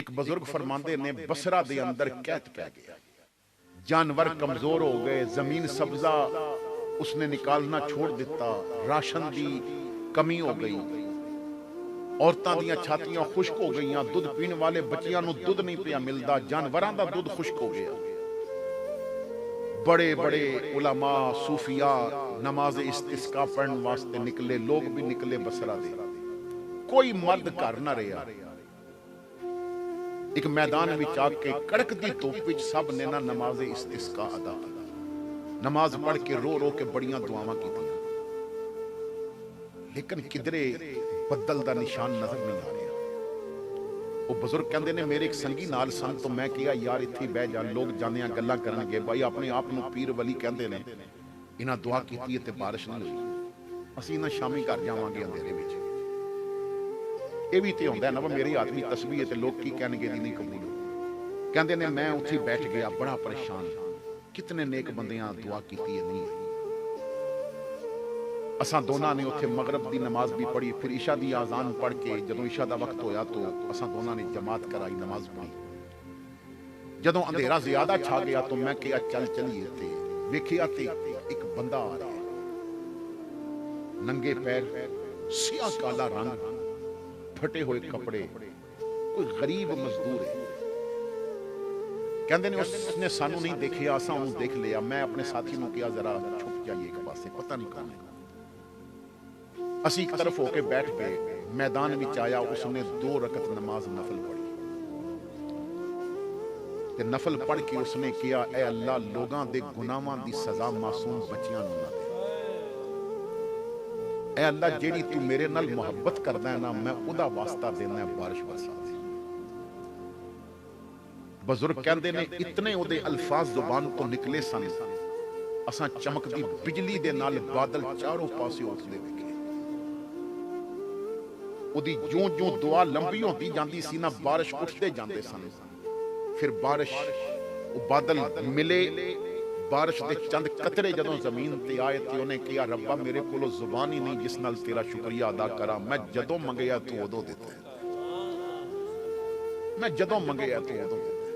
एक बुजुर्ग फरमाते ने बसरा दे अंदर कैद पै गया, जानवर कमजोर हो गए, जमीन सब्जा उसने निकालना छोड़ दिता, राशन की कमी हो गई, औरतां दियां छातियां खुश्क हो गई, दुध पीने वाले बच्चियां नूं दुध नहीं पिया मिलता, जानवरां दा दुध खुश्क हो गया। बड़े बड़े उलमा सूफिया नमाज इस्तिस्का पढ़ने वास्ते निकले, लोग भी निकले बसरा दे, कोई मर्द घर ना रहा। एक मैदान में आके कड़कती धुप विच सब ने ना नमाज इस्तिस्का अदा, नमाज पढ़ के रो रो के बड़ियां दुआवां कीतियां, लेकिन किधरे बदल दा निशान नजर नहीं आ रहा। वो बुजुर्ग कहते ने मेरे एक संगी नाल सन, तो मैं कहा यार इत्थे बह जा, लोग जाने गल्लां करनगे, भाई अपने आप नूं पीर वली कहते ने, इन्हां दुआ कीती ते बारिश नहीं हुई, असीं इन्हां शामी घर जावांगे अंधेरे विच। ये भी तो होंदा ना वो मेरी आदमी तस्वीर है, लोग की कहणगे दी नहीं कबूल। कहते ने मैं उत्थे बैठ गया बड़ा परेशान, कितने नेक बंदियां दुआ कीती है नहीं। असां दोनों ने उत्थे मगरब की नमाज भी पढ़ी, फिर ईशा की आजान पढ़ के जदों ईशा का वक्त होया तो असां दोनों ने जमात कराई, नमाज पढ़ी। जदों अंधेरा ज्यादा छा गया तो मैं कहा चल चलीए, ते वेखिया ते एक बंदा आ रहा, नंगे पैर, सिया काला रंग, फटे हुए कपड़े, कोई गरीब मजदूर है। कहते ने उसने सानू नहीं देखिया, असां उन्हें देख लिया। मैं अपने साथी नूं कहा जरा छुप जाइए एक पासे, पता नहीं कौन है। असी एक तरफ होके बैठ गए, मैदान में आया, उसने 2 रकत नमाज नफल पढ़ी, ते नफल पढ़ के उसने किया ऐ अल्लाह लोगां दे गुनाहां दी सजा मासूम बच्चियां नूं ना दे, ऐ अल्लाह जेड़ी तू मेरे नाल मुहब्बत करदा है ना, मैं उदा वास्ता देना है, बारिश बरसा दे। बुजुर्ग कहते ने इतने उहदे अल्फाज जुबान तो निकले सन, असां चमकदी बिजली दे नाल बादल चारों पासे उठदे वेखे। उहदी जो जो दुआ लंबी होती जाती सी ना, बारिश उठते जाते सन। फिर बारिश वो बादल मिले, बारिश के चंद कतरे जदों जमीन ते आए तो उन्हें कहा रब्बा मेरे कोलों जुबान ही नहीं जिस नाल तेरा शुक्रिया अदा करा, मैं जदों मंगया तू उदों दिता, मैं जदों मंगया तू उदों दिता।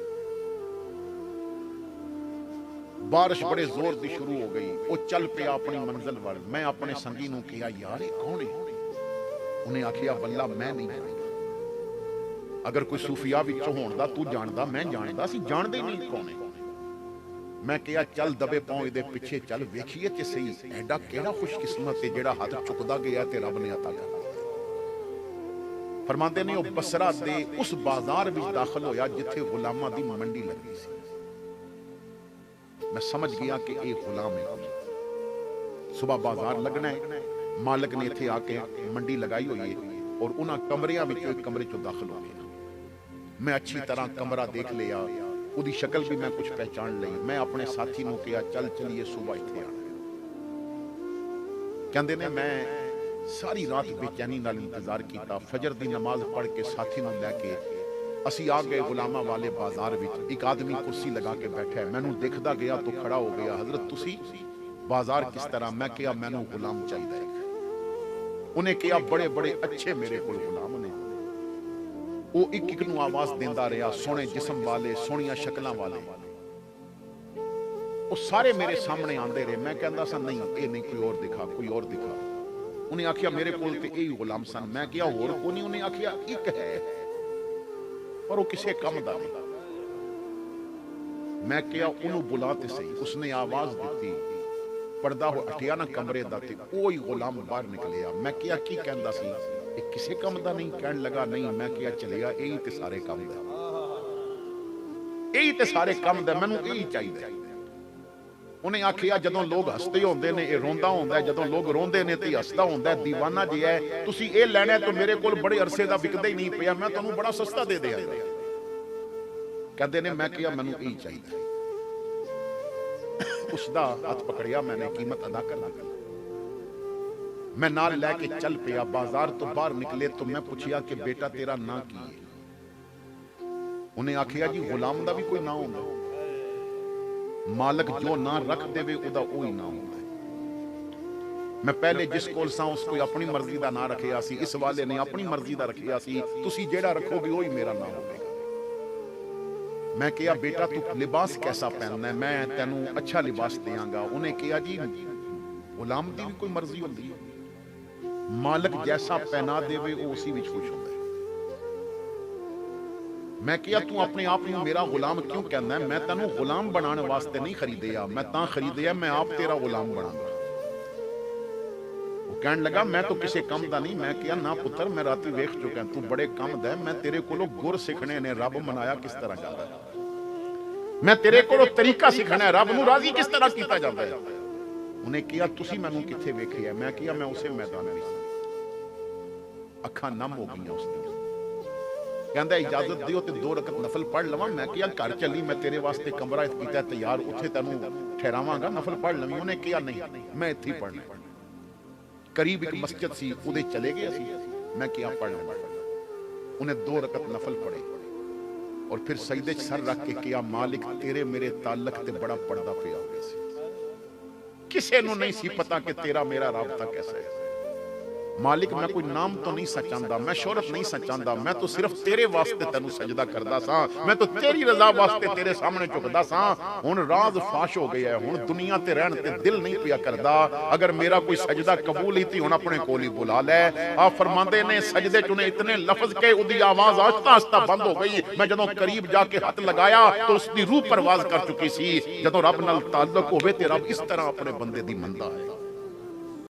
बारिश बड़े जोर की शुरू हो गई, वो चल पिया अपनी मंजिल वाल। मैं अपने संगी नूं कहा यार ये कौन है? उन्हें आखिया वल्ला मैं नहीं जानदा, अगर कोई सूफिया विचों होंदा तू जानदा, मैं जानदा, असीं जानदे नहीं कौन है। मैं कहा चल दबे पांव इहदे पिछे चल, वेखिए ते सही एडा केड़ा खुशकिस्मत है जिहड़ा हाथ चुकदा गया ते रब ने अता कर दिता। फरमांदे ने वो बसरा दे उस बाजार विच दाखिल होया जिथे गुलामां दी मंडी लगी सी। मैं समझ गया कि ये गुलाम है, सुबह बाजार लगना है, मालिक ने इत्थे आके मंडी लगाई हुई है और उन्हां कमरियां विचों एक कमरे चों दाखिल हो गया। मैं अच्छी तरह कमरा देख लिया, उहदी शक्ल भी मैं कुछ पहचान ली। मैं अपने साथी नूं कहा चल चलिए सुबह इत्थे आना। कहंदे ने मैं सारी रात बेचैनी नाल इंतजार किया, फजर दी नमाज पढ़ के साथी नूं लैके असी आ गए गुलामां वाले बाजार विच। एक आदमी कुर्सी लगा के बैठा है, मैनूं देखदा गया तो खड़ा हो गया, हजरत तुसी बाजार किस तरह? मैं कहा मैनूं गुलाम चाहिए। उन्हें कहा बड़े बड़े अच्छे मेरे कोल गुलाम ने। वो एक एक नूं आवाज देंदा रहा, सोहणे जिस्म वाले, सोहणियां शक्लां वाले, वो सारे मेरे सामने आंदे रहे। मैं कहंदा सा नहीं ये नहीं, कोई और दिखा, कोई और दिखा। उन्हें आखिया मेरे कोल ते यही गुलाम सन। मैं कहा होर कोई नहीं? उन्हें आखिया एक है पर वो किसी काम दा नहीं। मैं कहा उन्होंने बुला ते सही। उसने आवाज दी, पर्दा हो हटिया ना कमरे दा ते ओही गुलाम बाहर निकलिया। मैं कहा की कहंदा सी? ये किसी काम दा नहीं? कहन लगा नहीं। मैं कहा चलिया यही ते सारे काम दा, यही ते सारे काम दा, मैनूं यही चाहिए। उन्हें आखिया जदों लोग हसते होंदे ने ये रोंदा होंदा है, जदों लोग रोंदे ने ते हसदा होंदा है, दीवाना जी है। तुसीं ये लैणा तो मेरे कोल बड़े अरसे दा विकदा ही नहीं पिया, मैं तुहानूं बड़ा सस्ता दे दिआंगा। कहंदे ने मैं कहा मैनूं यही चाहिए। उसदा हाथ पकड़िया, मैंने कीमत अदा कर दी। मैं नाल लैके चल पिया। बाजार तो बाहर निकले तो मैं पूछिया कि बेटा तेरा नां की है? उन्हें आखिया जी गुलाम दा भी कोई नां होंदा, मालिक जो ना रख देवे उदा ओही ना होंदा है। मैं पहले जिस कोल सा उस कोई अपनी मर्जी का ना रखिया सी, इस वाले ने अपनी मर्जी का रखिया सी। तुसी जेड़ा रखोगे वही मेरा नाम होगा। मैं कहा बेटा तू लिबास कैसा पहनना है, मैं तेनू अच्छा लिबास देंगा। उन्हें कहा जी गुलाम की भी कोई मर्जी होती है, मालिक जैसा पहना देवे वो उसी विच खुश होता है। मैं कहा तू अपने आप को मेरा गुलाम क्यों कहना है, मैं तेनू गुलाम बनाने वास्ते नहीं खरीदया, मैं तां खरीदया मैं आप तेरा गुलाम बनाऊंगा। वो कहने लगा मैं तो किसी कम दा नहीं। मैं कहा ना पुत्र मैं राती वेख चुका, तू बड़े कम दा, मैं तेरे कोलों गुर सीखने ने रब मनाया किस तरह जाता है, मैं तेरे कोलों तरीका सीखना है रब नूं राजी किस तरह किया जाता है। उन्हें कहा तुसी मैनू किथे वेखिया, मैं कहा मैं उसे मैदान में सी। अखां नम हो गई उसदी, कहंदा इजाजत दिओ ते 2 रकत नफल पढ़ लवां। मैं कहा घर चली, मैं तेरे वास्ते कमरा कीता तैयार, उत्थे तैनू ठहरावांगा, नफल पढ़ लवीं। उन्हें कहा नहीं मैं इत्थे ही पढ़ना। करीब एक मस्जिद सी, उहदे चले गए असीं। मैं कहा पढ़ लवां। उन्हें 2 रकत नफल पढ़े और फिर सजदे च सर रख के कहा मालिक तेरे मेरे ताल्लुक ते बड़ा पर्दा पिया हो गया सी, किसे नूं नहीं सी पता कि तेरा मेरा राबता कैसा है। मालिक मैं कोई नाम तो नहीं सचांदा, मैं शोहरत नहीं सचांदा, मैं तो सिर्फ तेरे वास्ते तेनू सजदा करदा सा, मैं तो तेरी रजा वास्ते तेरे सामने झुकदा सा। हुण राज फाश हो गया है, हुण दुनिया ते रहण ते दिल नहीं पिया करदा। अगर मेरा कोई सजदा कबूल ही थी हुण अपने कोल ही बुला लै। आ फरमांदे ने सजदे च उन्हें इतने लफ्ज के उदी आवाज आस्ता आस्ता बंद हो गई। मैं जदों करीब जाके हाथ लगाया तो उसकी रूह परवाज कर चुकी सी। जदों रब नाल ताल्लुक होवे ते रब इस तरह अपने बंदे दी मंदा है।